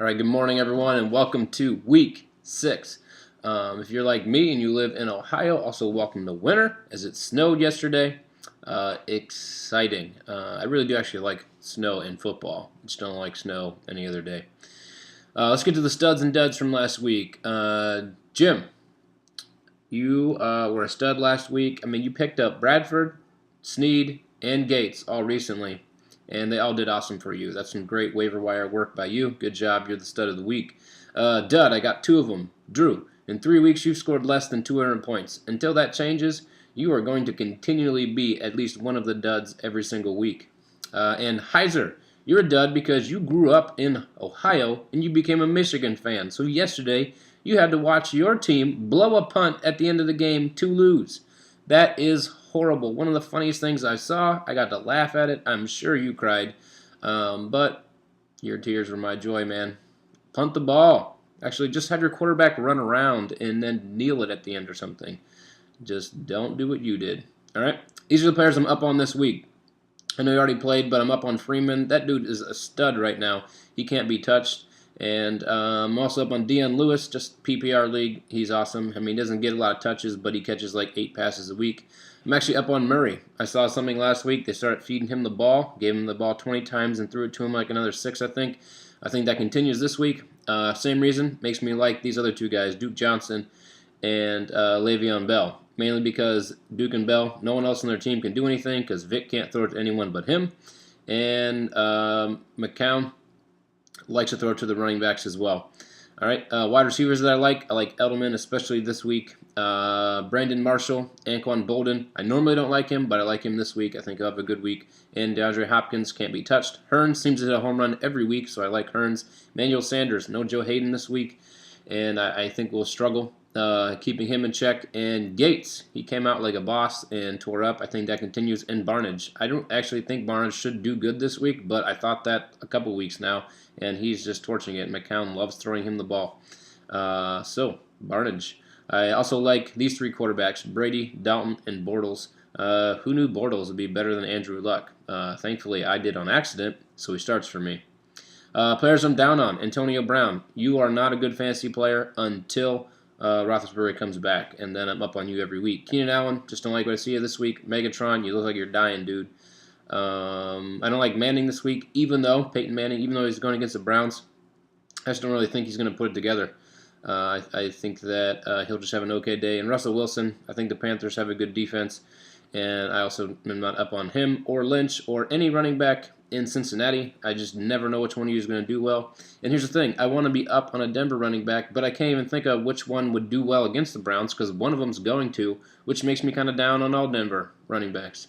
All right, good morning, everyone, and welcome to week 6. If you're like me and you live in Ohio, also welcome to winter, as it snowed yesterday. Exciting. I really do actually like snow in football. I just don't like snow any other day. Let's get to the studs and duds from last week. Jim, you were a stud last week. I mean, you picked up Bradford, Snead, and Gates all recently, and they all did awesome for you. That's some great waiver wire work by you. Good job. You're the stud of the week. Dud, I got 2 of them. Drew, in 3 weeks you've scored less than 200 points. Until that changes, you are going to continually be at least one of the duds every single week. And Heiser, you're a dud because you grew up in Ohio and you became a Michigan fan. So yesterday, you had to watch your team blow a punt at the end of the game to lose. That is horrible. One of the funniest things I saw. I got to laugh at it. I'm sure you cried. But your tears were my joy, man. Punt the ball. Actually, just have your quarterback run around and then kneel it at the end or something. Just don't do what you did. All right? These are the players I'm up on this week. I know he already played, but I'm up on Freeman. That dude is a stud right now. He can't be touched. And I'm also up on Dion Lewis, just PPR league. He's awesome. I mean, he doesn't get a lot of touches, but he catches like 8 passes a week. I'm actually up on Murray. I saw something last week. They started feeding him the ball, gave him the ball 20 times, and threw it to him like another 6, I think. I think that continues this week. Same reason. Makes me like these other 2 guys, Duke Johnson and Le'Veon Bell. Mainly because Duke and Bell, no one else on their team can do anything because Vic can't throw it to anyone but him. And McCown likes to throw it to the running backs as well. All right, wide receivers that I like Edelman, especially this week. Brandon Marshall, Anquan Bolden. I normally don't like him, but I like him this week. I think he'll have a good week. And DeAndre Hopkins can't be touched. Hearns seems to hit a home run every week, so I like Hearns. Manuel Sanders, no Joe Hayden this week, and I think we'll struggle keeping him in check. And Gates, he came out like a boss and tore up. I think that continues. And Barnage, I don't actually think Barnage should do good this week, but I thought that a couple weeks now, and he's just torching it. McCown loves throwing him the ball. So, Barnage. I also like these 3 quarterbacks, Brady, Dalton, and Bortles. Who knew Bortles would be better than Andrew Luck? Thankfully, I did on accident, so he starts for me. Players I'm down on, Antonio Brown. You are not a good fantasy player until Roethlisberger comes back, and then I'm up on you every week. Keenan Allen, just don't like what I see you this week. Megatron, you look like you're dying, dude. I don't like Manning this week, Peyton Manning, even though he's going against the Browns, I just don't really think he's going to put it together. I think that he'll just have an okay day. And Russell Wilson, I think the Panthers have a good defense, and I also am not up on him or Lynch or any running back in Cincinnati. I just never know which one of you is going to do well. And here's the thing. I want to be up on a Denver running back, but I can't even think of which one would do well against the Browns because one of them's going to, which makes me kind of down on all Denver running backs.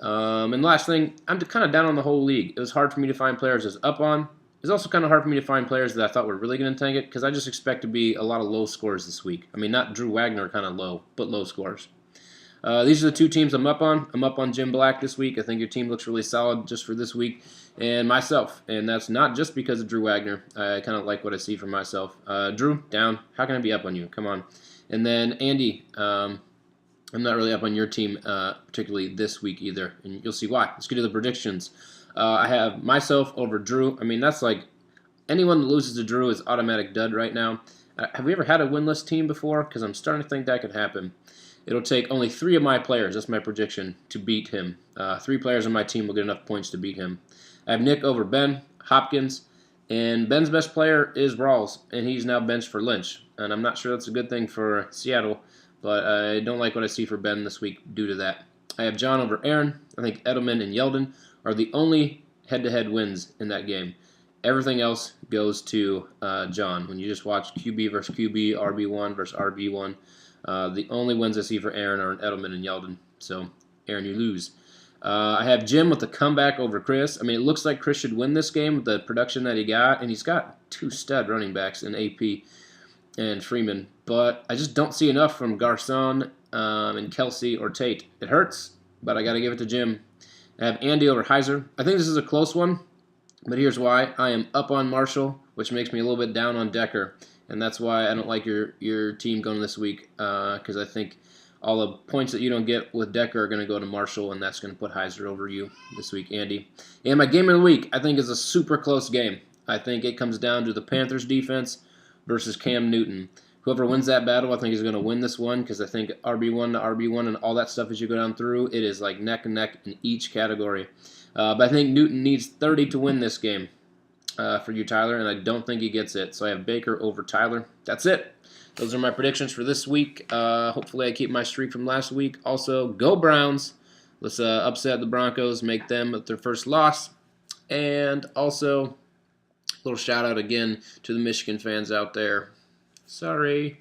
And last thing, I'm kind of down on the whole league. It was hard for me to find players I was up on. It's also kind of hard for me to find players that I thought were really going to tank it because I just expect to be a lot of low scores this week. I mean, not Drew Wagner kind of low, but low scores. These are the 2 teams I'm up on. I'm up on Jim Black this week. I think your team looks really solid just for this week. And myself. And that's not just because of Drew Wagner. I kind of like what I see from myself. Drew, down. How can I be up on you? Come on. And then Andy, I'm not really up on your team, particularly this week either. And you'll see why. Let's get to the predictions. I have myself over Drew. I mean, that's like anyone that loses to Drew is automatic dud right now. Have we ever had a winless team before? Because I'm starting to think that could happen. It'll take only 3 of my players, that's my prediction, to beat him. 3 players on my team will get enough points to beat him. I have Nick over Ben, Hopkins, and Ben's best player is Rawls, and he's now benched for Lynch. And I'm not sure that's a good thing for Seattle, but I don't like what I see for Ben this week due to that. I have John over Aaron. I think Edelman and Yeldon are the only head-to-head wins in that game. Everything else goes to John. When you just watch QB versus QB, RB1 versus RB1, the only wins I see for Aaron are Edelman and Yeldon. So, Aaron, you lose. I have Jim with the comeback over Chris. I mean, it looks like Chris should win this game with the production that he got, and he's got 2 stud running backs in AP and Freeman. But I just don't see enough from Garcon and Kelsey or Tate. It hurts, but I got to give it to Jim. I have Andy over Heiser. I think this is a close one, but here's why. I am up on Marshall, which makes me a little bit down on Decker, and that's why I don't like your team going this week because I think all the points that you don't get with Decker are going to go to Marshall, and that's going to put Heiser over you this week, Andy. And my game of the week, I think, is a super close game. I think it comes down to the Panthers defense versus Cam Newton. Whoever wins that battle, I think is going to win this one because I think RB1 to RB1 and all that stuff as you go down through, it is like neck and neck in each category. But I think Newton needs 30 to win this game for you, Tyler, and I don't think he gets it. So I have Baker over Tyler. That's it. Those are my predictions for this week. Hopefully I keep my streak from last week. Also, go Browns. Let's upset the Broncos, make them their first loss. And also, a little shout out again to the Michigan fans out there. Sorry.